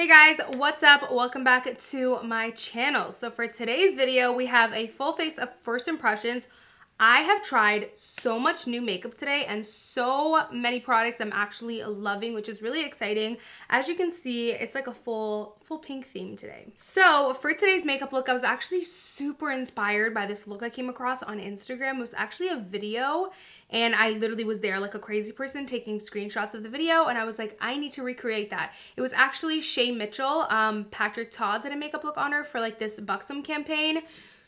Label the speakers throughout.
Speaker 1: Hey guys, what's up? Welcome back to my channel. So for today's video, we have a full face of first impressions. I have tried so much new makeup today and so many products I'm actually loving, which is really exciting. As you can see, it's like a full pink theme today. So for today's makeup look, I was actually super inspired by this look I came across on Instagram. It was actually a video and I literally was there like a crazy person taking screenshots of the video, and I was like, I need to recreate that. It was actually Shay Mitchell. Patrick Todd did a makeup look on her for like this Buxom campaign.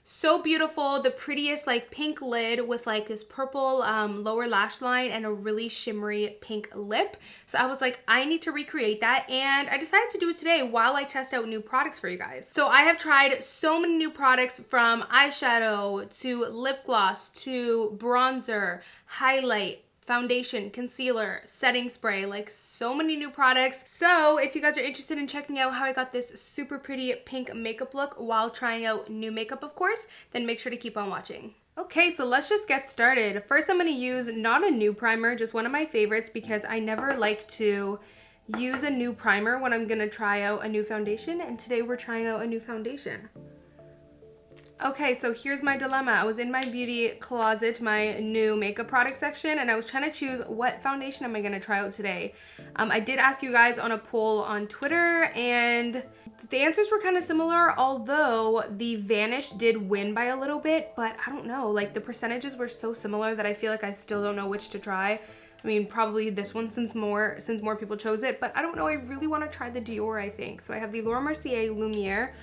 Speaker 1: So beautiful, the prettiest like pink lid with like this purple lower lash line and a really shimmery pink lip. So I was like, I need to recreate that, and I decided to do it today while I test out new products for you guys. So I have tried so many new products, from eyeshadow to lip gloss to bronzer, highlight, foundation, concealer, setting spray, like so many new products. So if you guys are interested in checking out how I got this super pretty pink makeup look while trying out new makeup, of course, then make sure to keep on watching. Okay, so let's just get started. First, I'm going to use not a new primer, just one of my favorites, because I never like to use a new primer when I'm going to try out a new foundation, and today we're trying out a new foundation. Okay, so here's my dilemma. I was in my beauty closet, my new makeup product section, and I was trying to choose what foundation am I going to try out today. I did ask you guys on a poll on Twitter, and the answers were kind of similar, although the Vanish did win by a little bit, but I don't know, like the percentages were so similar that I feel like I still don't know which to try. I mean, probably this one since more people chose it, but I don't know, I really want to try the Dior, I think. So I have the Laura Mercier Lumiere,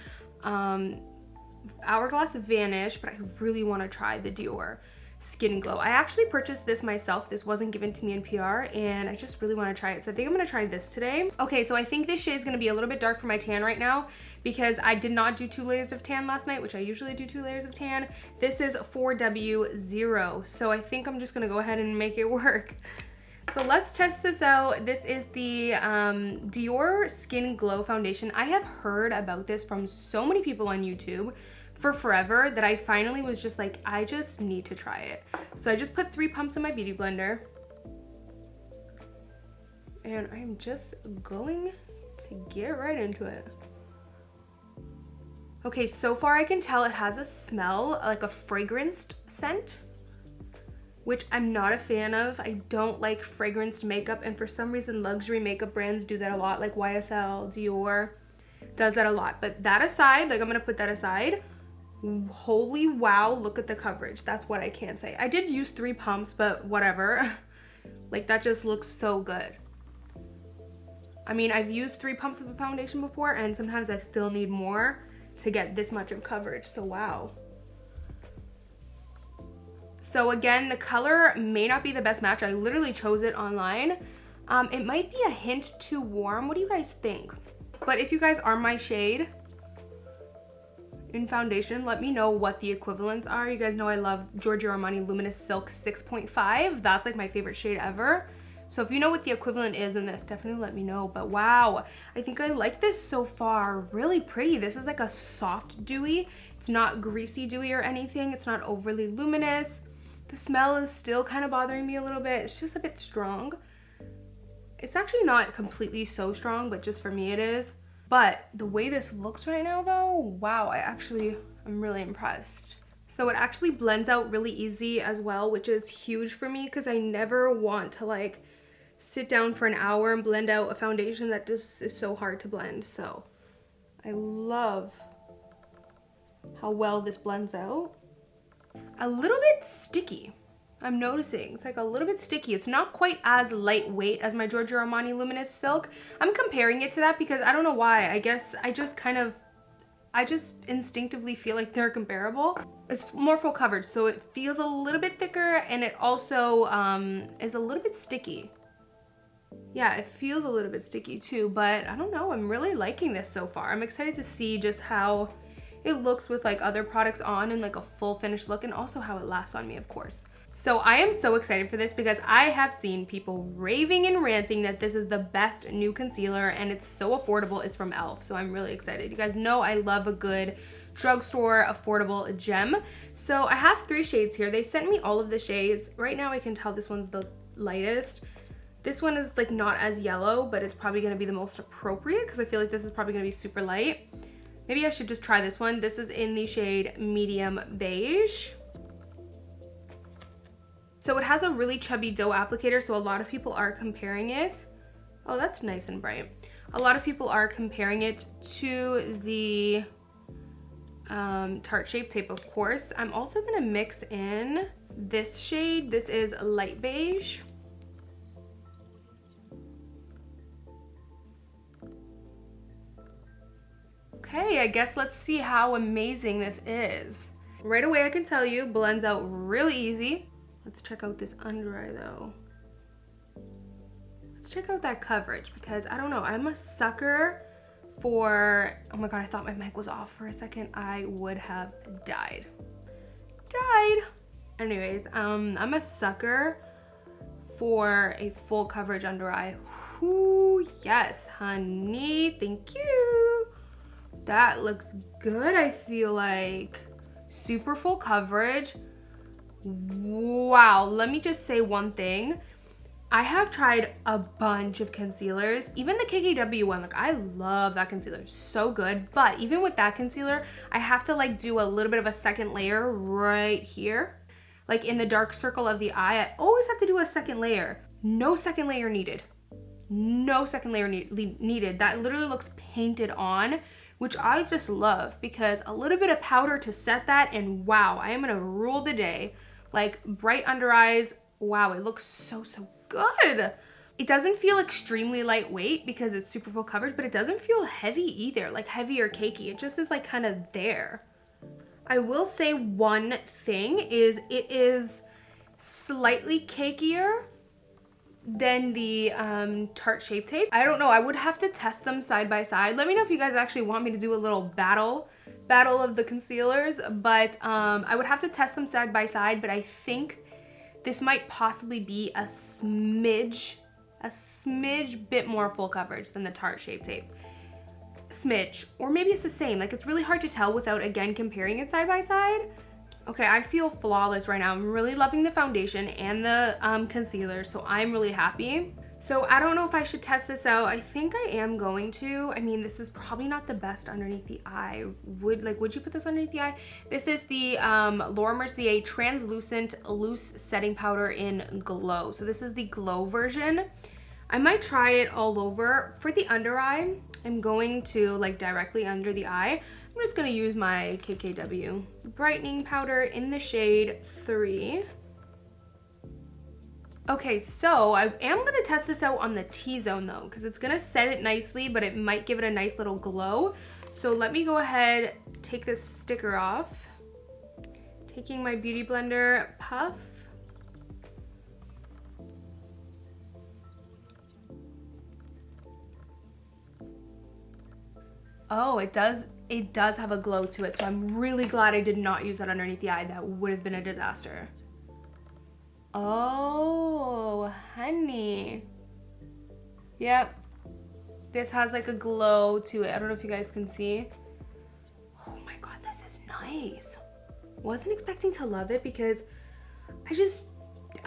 Speaker 1: Hourglass Vanish, but I really want to try the Dior Skin Glow. I actually purchased this myself. This wasn't given to me in PR, and I just really want to try it. So I think I'm going to try this today. Okay, so I think this shade's going to be a little bit dark for my tan right now because I did not do 2 layers of tan last night, which I usually do 2 layers of tan. This is 4W0, so I think I'm just going to go ahead and make it work. So let's test this out. This is the Dior Skin Glow Foundation. I have heard about this from so many people on YouTube for forever that I finally was just like, I just need to try it. So I just put 3 pumps in my beauty blender. And I'm just going to get right into it. Okay, so far I can tell it has a smell, like a fragranced scent, which I'm not a fan of. I don't like fragranced makeup, and for some reason luxury makeup brands do that a lot, like YSL, Dior does that a lot. But that aside, like I'm gonna put that aside, holy wow, look at the coverage. That's what I can say. I did use 3 pumps, but whatever. Like that just looks so good. I mean, I've used 3 pumps of a foundation before, and sometimes I still need more to get this much of coverage, so wow. So again, the color may not be the best match. I literally chose it online. It might be a hint too warm. What do you guys think? But if you guys are my shade in foundation, let me know what the equivalents are. You guys know I love Giorgio Armani Luminous Silk 6.5. That's like my favorite shade ever. So if you know what the equivalent is in this, definitely let me know. But wow, I think I like this so far. Really pretty. This is like a soft dewy. It's not greasy dewy or anything. It's not overly luminous. The smell is still kind of bothering me a little bit. It's just a bit strong. It's actually not completely so strong, but just for me it is. But the way this looks right now though, wow, I'm really impressed. So it actually blends out really easy as well, which is huge for me because I never want to like sit down for an hour and blend out a foundation that just is so hard to blend. So I love how well this blends out. A little bit sticky, I'm noticing. It's like a little bit sticky. It's not quite as lightweight as my Giorgio Armani Luminous Silk. I'm comparing it to that because I don't know why. I guess I just instinctively feel like they're comparable. It's more full coverage, so it feels a little bit thicker, and it also is a little bit sticky. Yeah, it feels a little bit sticky too, but I don't know. I'm really liking this so far. I'm excited to see just how it looks with like other products on and like a full finished look, and also how it lasts on me, of course. So I am so excited for this because I have seen people raving and ranting that this is the best new concealer, and it's so affordable. It's from e.l.f. So I'm really excited. You guys know I love a good drugstore affordable gem. So I have 3 shades here. They sent me all of the shades. Right now I can tell this one's the lightest. This one is like not as yellow, but it's probably gonna be the most appropriate because I feel like this is probably gonna be super light. Maybe I should just try this one. This is in the shade Medium Beige. So it has a really chubby dough applicator, so a lot of people are comparing it. Oh, that's nice and bright. A lot of people are comparing it to the Tarte Shape Tape, of course. I'm also gonna mix in this shade. This is Light Beige. Okay, I guess let's see how amazing this is. Right away, I can tell you, blends out really easy. Let's check out this under eye though. Let's check out that coverage because I don't know, I'm a sucker for, oh my God, I thought my mic was off for a second. I would have died. Anyways, I'm a sucker for a full coverage under eye. Ooh, yes, honey, thank you. That looks good, I feel like. Super full coverage. Wow, let me just say one thing. I have tried a bunch of concealers, even the KKW one, like I love that concealer, so good. But even with that concealer, I have to like do a little bit of a second layer right here. Like in the dark circle of the eye, I always have to do a second layer. No second layer needed. No second layer needed. That literally looks painted on, which I just love because a little bit of powder to set that and wow, I am gonna rule the day. Like bright under eyes, wow, it looks so good. It doesn't feel extremely lightweight because it's super full coverage, but it doesn't feel heavy either, like heavy or cakey. It just is like kind of there. I will say one thing is it is slightly cakier than the Tarte Shape Tape. I don't know, I would have to test them side by side. Let me know if you guys actually want me to do a little battle of the concealers, but I would have to test them side by side, but I think this might possibly be a smidge bit more full coverage than the Tarte Shape Tape. Smidge, or maybe it's the same. Like it's really hard to tell without again comparing it side by side. Okay, I feel flawless right now. I'm really loving the foundation and the concealer, so I'm really happy. So I don't know if I should test this out. I think I am going to. I mean, this is probably not the best underneath the eye. Would you put this underneath the eye? This is the Laura Mercier Translucent Loose Setting Powder in Glow. So this is the Glow version. I might try it all over. For the under eye, I'm going to like directly under the eye. I'm just gonna use my KKW brightening powder in the shade 3. Okay, so I am gonna test this out on the T-zone though, because it's gonna set it nicely, but it might give it a nice little glow. So let me go ahead, take this sticker off. Taking my Beauty Blender puff. Oh, it does have a glow to it, so I'm really glad I did not use that underneath the eye. That would have been a disaster. Oh, honey. Yep. This has like a glow to it. I don't know if you guys can see. Oh my God, this is nice. Wasn't expecting to love it because I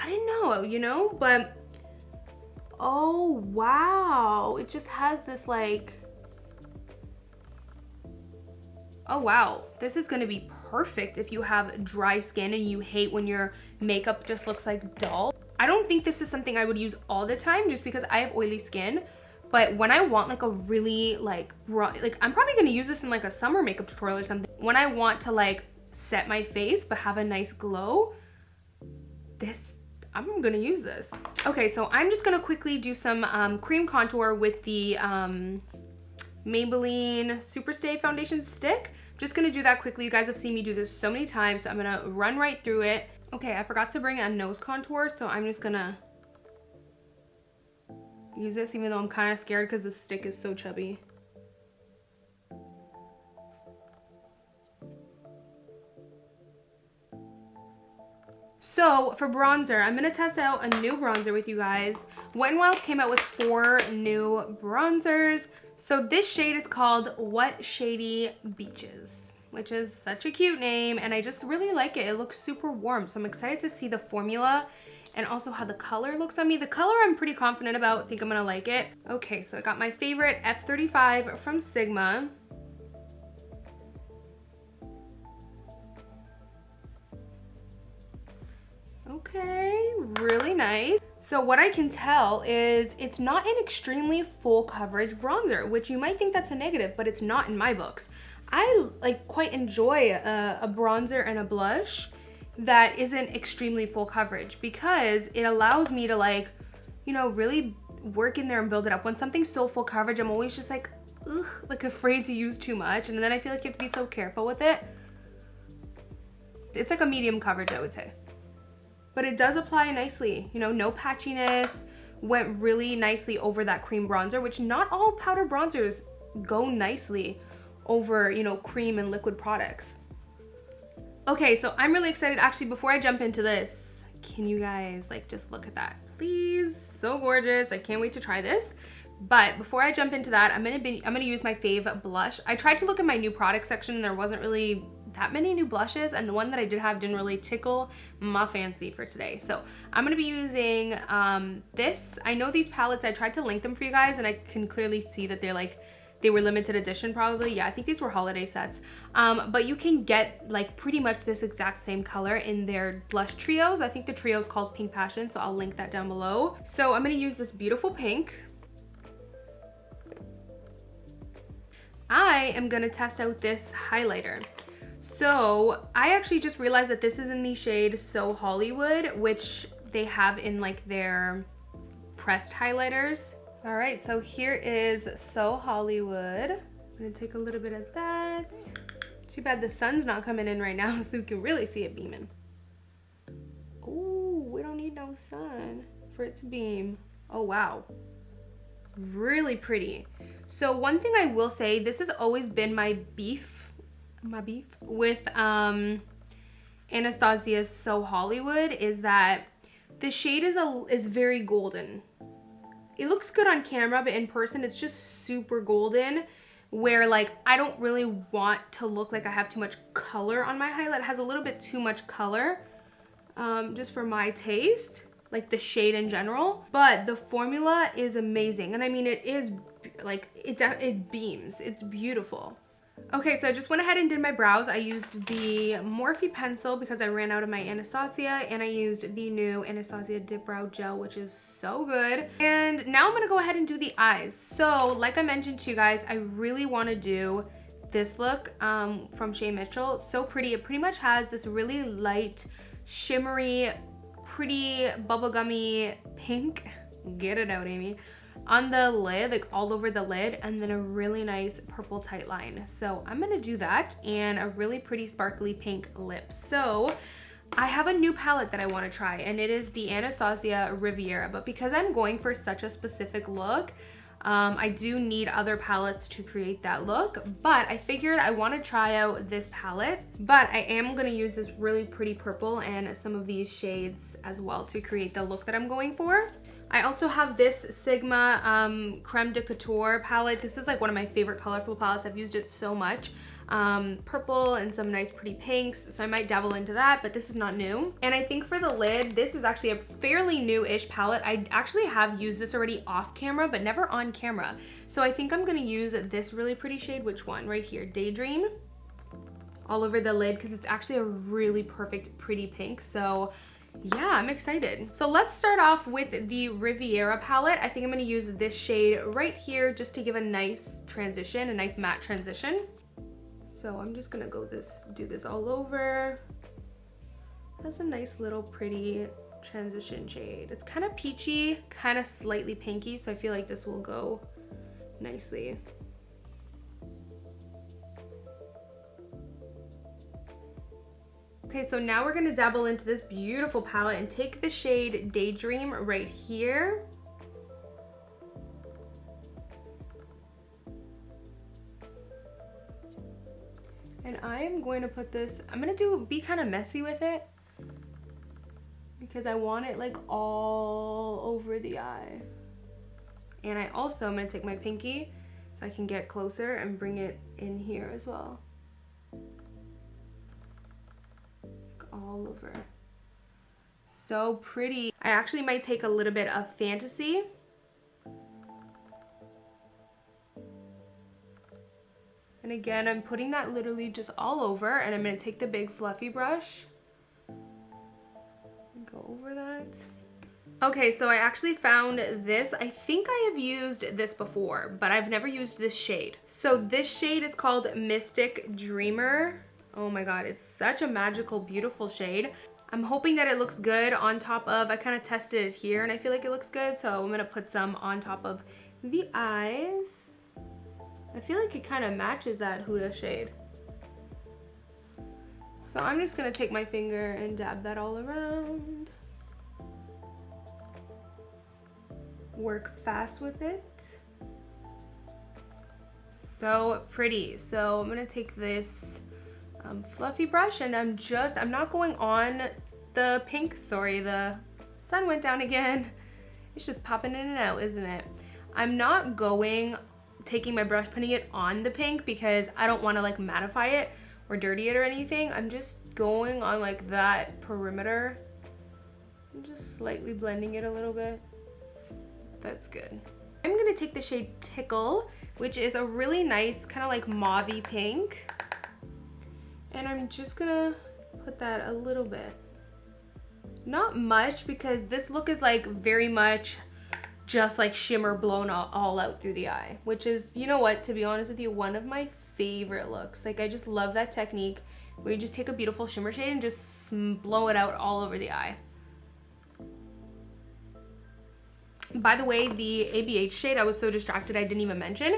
Speaker 1: didn't know, you know, but oh wow. It just has this like, oh wow, this is gonna be perfect if you have dry skin and you hate when your makeup just looks like dull. I don't think this is something I would use all the time just because I have oily skin, but when I want like a really like I'm probably gonna use this in like a summer makeup tutorial or something. When I want to like set my face but have a nice glow, I'm gonna use this. Okay, so I'm just gonna quickly do some cream contour with the Maybelline Superstay Foundation Stick. Just gonna do that quickly. You guys have seen me do this so many times, so I'm gonna run right through it. Okay, I forgot to bring a nose contour, so I'm just gonna use this even though I'm kind of scared because the stick is so chubby. So for bronzer, I'm gonna test out a new bronzer with you guys. Wet n Wild came out with 4 new bronzers. So this shade is called What Shady Beaches, which is such a cute name, and I just really like it. It looks super warm, so I'm excited to see the formula and also how the color looks on me. The color I'm pretty confident about. I think I'm gonna like it. Okay, so I got my favorite F35 from Sigma. Okay, really nice. So what I can tell is it's not an extremely full coverage bronzer, which you might think that's a negative, but it's not in my books. I like quite enjoy a bronzer and a blush that isn't extremely full coverage, because it allows me to, like, you know, really work in there and build it up. When something's so full coverage, I'm always just like, ugh, like afraid to use too much, and then I feel like you have to be so careful with it. It's like a medium coverage, I would say. But it does apply nicely, you know, no patchiness, went really nicely over that cream bronzer, which not all powder bronzers go nicely over, you know, cream and liquid products. Okay, so I'm really excited. Actually, before I jump into this, can you guys like just look at that, please? So gorgeous. I can't wait to try this. But before I jump into that, I'm gonna use my fave blush. I tried to look at my new product section and there wasn't really that many new blushes, and the one that I did have didn't really tickle my fancy for today. So I'm gonna be using this. I know these palettes, I tried to link them for you guys, and I can clearly see that they're like, they were limited edition probably. Yeah, I think these were holiday sets. But you can get like pretty much this exact same color in their blush trios. I think the trio is called Pink Passion, so I'll link that down below. So I'm gonna use this beautiful pink. I am gonna test out this highlighter. So I actually just realized that this is in the shade So Hollywood, which they have in like their pressed highlighters. All right, so here is So Hollywood. I'm gonna take a little bit of that. Too bad the sun's not coming in right now so we can really see it beaming. Oh, we don't need no sun for it to beam. Oh, wow. Really pretty. So one thing I will say, this has always been my beef with Anastasia's So Hollywood, is that the shade is very golden. It looks good on camera, but in person it's just super golden, where like I don't really want to look like I have too much color on my highlight. It has a little bit too much color, just for my taste, like the shade in general. But the formula is amazing, and I mean, it is like, it beams. It's beautiful. Okay, so I just went ahead and did my brows. I used the Morphe pencil because I ran out of my Anastasia, and I used the new Anastasia Dip Brow Gel, which is so good. And now I'm gonna go ahead and do the eyes. So like I mentioned to you guys, I really wanna do this look from Shea Mitchell. So pretty. It pretty much has this really light, shimmery, pretty bubblegummy pink. Get it out, Amy. On the lid, like all over the lid, and then a really nice purple tight line. So I'm gonna do that, and a really pretty sparkly pink lip. So I have a new palette that I want to try, and it is the Anastasia Riviera. But because I'm going for such a specific look, I do need other palettes to create that look. But I figured I want to try out this palette, but I am going to use this really pretty purple and some of these shades as well to create the look that I'm going for. I also have this Sigma Creme de Couture palette. This is like one of my favorite colorful palettes. I've used it so much. Purple and some nice pretty pinks, so I might dabble into that, but this is not new. And I think for the lid, this is actually a fairly new-ish palette. I actually have used this already off camera, but never on camera. So I think I'm gonna use this really pretty shade. Which one? Right here, Daydream. All over the lid, because it's actually a really perfect pretty pink. So yeah, I'm excited. So let's start off with the Riviera palette. I think I'm gonna use this shade right here just to give a nice transition, a nice matte transition. So I'm just gonna do this all over. That's a nice little pretty transition shade. It's kind of peachy, kind of slightly pinky, so I feel like this will go nicely. Okay, so now we're gonna dabble into this beautiful palette and take the shade Daydream right here. And I am going to put this, I'm gonna be kind of messy with it because I want it like all over the eye. And I also am gonna take my pinky so I can get closer and bring it in here as well. All over. so pretty. I actually might take a little bit of Fantasy. And again, I'm putting that literally just all over, and I'm gonna take the big fluffy brush and go over that. Okay, so I actually found this. I think I have used this before, but I've never used this shade. So this shade is called Mystic Dreamer. Oh my God, it's such a magical, beautiful shade. I'm hoping that it looks good on top of, I kind of tested it here and I feel like it looks good. So I'm gonna put some on top of the eyes. I feel like it kind of matches that Huda shade. So I'm just gonna take my finger and dab that all around. Work fast with it. So pretty. So I'm gonna take this fluffy brush and I'm not going on the pink. Sorry, the sun went down again. It's just popping in and out, isn't it? I'm not taking my brush, putting it on the pink because I don't want to like mattify it or dirty it or anything. I'm just going on like that perimeter and just slightly blending it a little bit. That's good. I'm gonna take the shade Tickle, which is a really nice kind of like mauvey pink. And I'm just gonna put that a little bit. Not much because this look is like very much just like shimmer blown all out through the eye, which is, you know what, to be honest with you, one of my favorite looks. Like I just love that technique where you just take a beautiful shimmer shade and just blow it out all over the eye. By the way, the ABH shade, I was so distracted I didn't even mention.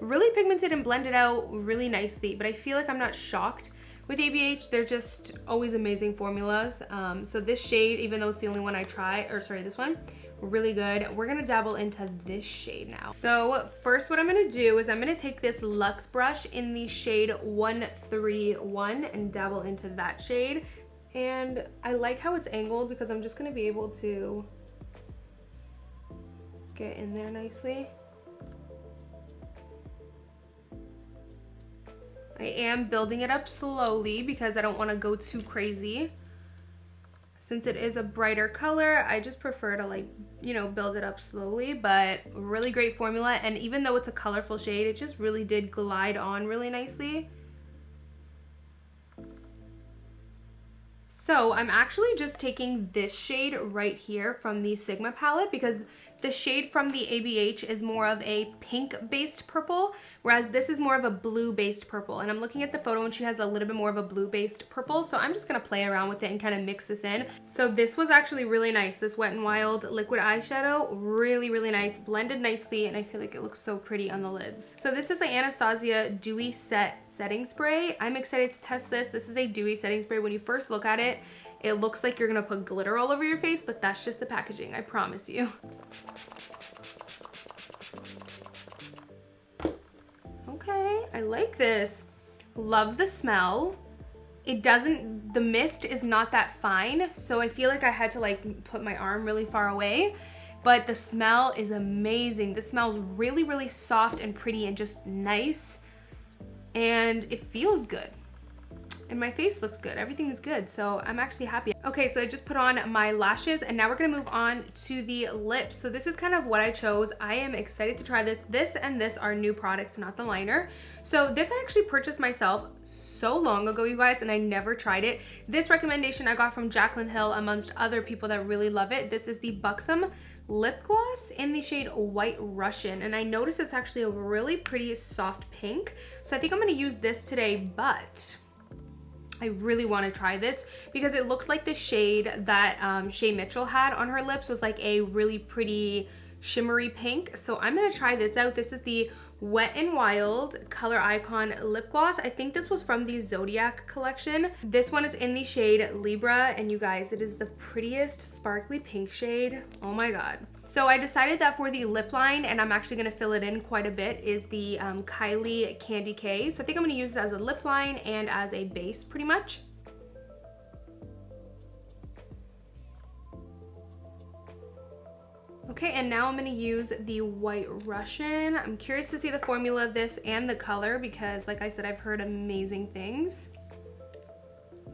Speaker 1: Really pigmented and blended out really nicely, but I feel like I'm not shocked with ABH. They're just always amazing formulas. So this shade, even though it's the only one I try, or sorry, this one, really good. We're gonna dabble into this shade now. So first what I'm gonna do is I'm gonna take this Luxe brush in the shade 131 and dabble into that shade. And I like how it's angled because I'm just gonna be able to get in there nicely. I am building it up slowly because I don't want to go too crazy. Since it is a brighter color, I just prefer to like, you know, build it up slowly, but really great formula. And even though it's a colorful shade, it just really did glide on really nicely. So I'm actually just taking this shade right here from the Sigma palette because the shade from the ABH is more of a pink-based purple, whereas this is more of a blue-based purple. And I'm looking at the photo and she has a little bit more of a blue-based purple, so I'm just gonna play around with it and kind of mix this in. So this was actually really nice. This Wet n Wild liquid eyeshadow, really, really nice, blended nicely, and I feel like it looks so pretty on the lids. So this is the Anastasia Dewy Setting Spray. I'm excited to test this. This is a dewy setting spray. When you first look at it, it looks like you're gonna put glitter all over your face, but that's just the packaging, I promise you. Okay, I like this. Love the smell. The mist is not that fine, so I feel like I had to like put my arm really far away, but the smell is amazing. This smells really, really soft and pretty and just nice, and it feels good. And my face looks good. Everything is good, so I'm actually happy. Okay, so I just put on my lashes and now we're gonna move on to the lips. So this is kind of what I chose. I am excited to try this. This and this are new products, not the liner. So this I actually purchased myself so long ago, you guys, and I never tried it. This recommendation I got from Jaclyn Hill amongst other people that really love it. This is the Buxom lip gloss in the shade White Russian, and I noticed it's actually a really pretty soft pink. So I think I'm gonna use this today, but I really want to try this because it looked like the shade that Shay Mitchell had on her lips was like a really pretty shimmery pink. So I'm going to try this out. This is the Wet n Wild Color Icon lip gloss. I think this was from the Zodiac collection. This one is in the shade Libra, and you guys, it is the prettiest sparkly pink shade. Oh my god. So I decided that for the lip line, and I'm actually going to fill it in quite a bit, is the Kylie Candy K. So I think I'm going to use it as a lip line and as a base pretty much. Okay, and now I'm going to use the White Russian. I'm curious to see the formula of this and the color because, like I said, I've heard amazing things.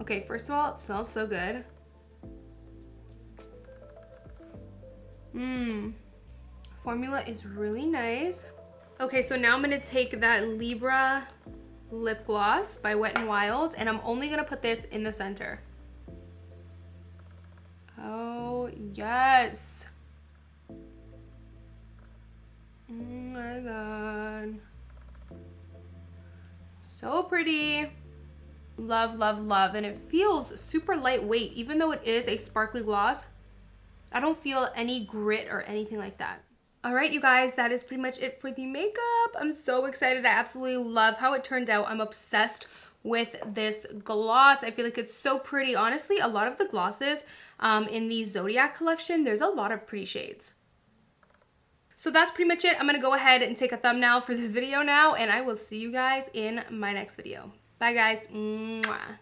Speaker 1: Okay, first of all, it smells so good. Formula is really nice. Okay, so now I'm gonna take that Libra lip gloss by Wet n Wild, and I'm only gonna put this in the center. Oh, yes. Oh my God. So pretty. Love, love, love. And it feels super lightweight. Even though it is a sparkly gloss, I don't feel any grit or anything like that. All right, you guys, that is pretty much it for the makeup. I'm so excited. I absolutely love how it turned out. I'm obsessed with this gloss. I feel like it's so pretty. Honestly, a lot of the glosses in the Zodiac collection, there's a lot of pretty shades. So that's pretty much it. I'm gonna go ahead and take a thumbnail for this video now, and I will see you guys in my next video. Bye, guys. Mwah.